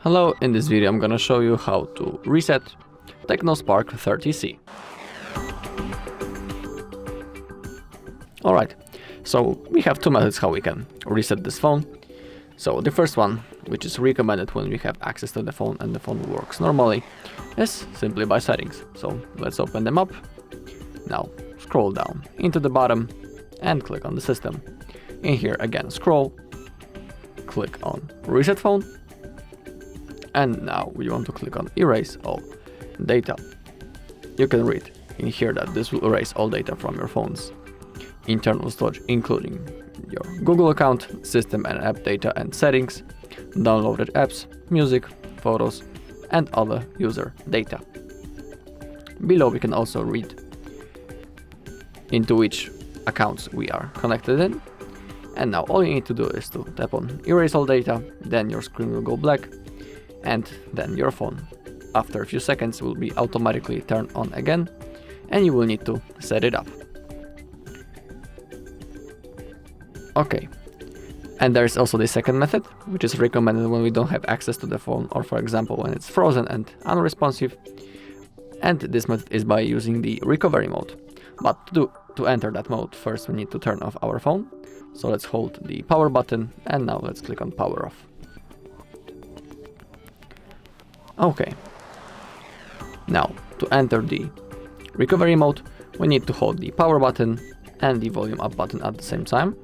Hello, in this video I'm gonna show you how to reset TECNO Spark 30C. Alright, so we have two methods how we can reset this phone. So the first one, which is recommended when we have access to the phone and the phone works normally, is simply by settings. So let's open them up. Now scroll down into the bottom and click on the system. In here again scroll, click on reset phone, and now we want to click on erase all data. You can read in here that this will erase all data from your phone's internal storage, including your Google account, system and app data and settings, downloaded apps, music, photos, and other user data. Below we can also read into which accounts we are connected in. And now all you need to do is to tap on erase all data, then your screen will go black, and then your phone after a few seconds will be automatically turned on again, and you will need to set it up. Okay, and there is also the second method, which is recommended when we don't have access to the phone, or for example when it's frozen and unresponsive, and this method is by using the recovery mode. But to enter that mode, first we need to turn off our phone. So let's hold the power button and now let's click on power off. Okay. Now to enter the recovery mode, we need to hold the power button and the volume up button at the same time.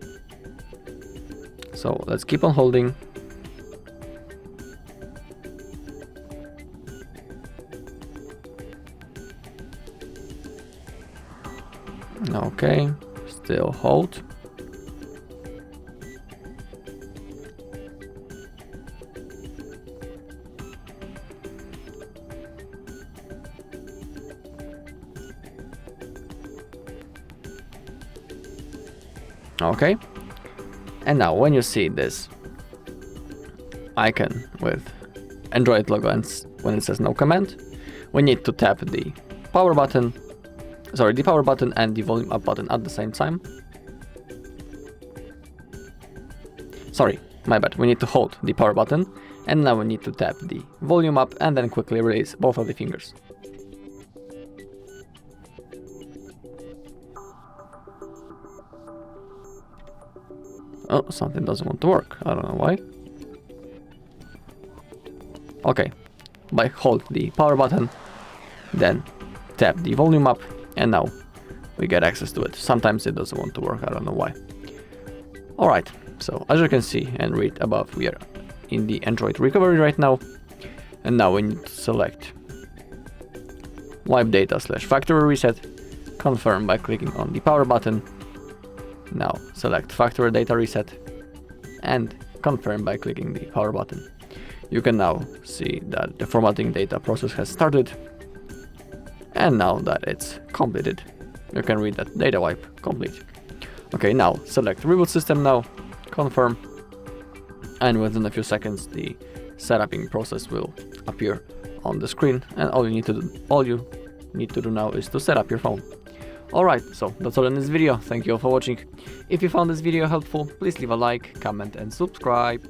So let's keep on holding. Okay, still hold. Okay, and now when you see this icon with Android logo and when it says no command, we need to tap the power button and the volume up button at the same time. Sorry, my bad, we need to hold the power button and now we need to tap the volume up and then quickly release both of the fingers. Oh, something doesn't want to work. I don't know why. Okay, by hold the power button, then tap the volume up, and now we get access to it. Sometimes it doesn't want to work. I don't know why. Alright, so as you can see and read above, we are in the Android recovery right now. And now we need to select wipe data / factory reset, confirm by clicking on the power button. Now select factory data reset and confirm by clicking the power button. You can now see that the formatting data process has started, and now that it's completed, you can read that data wipe complete. Okay, now select reboot system now, confirm, and within a few seconds the setuping process will appear on the screen, and all you need to do now is to set up your phone. Alright, so that's all in this video. Thank you all for watching. If you found this video helpful, please leave a like, comment and subscribe.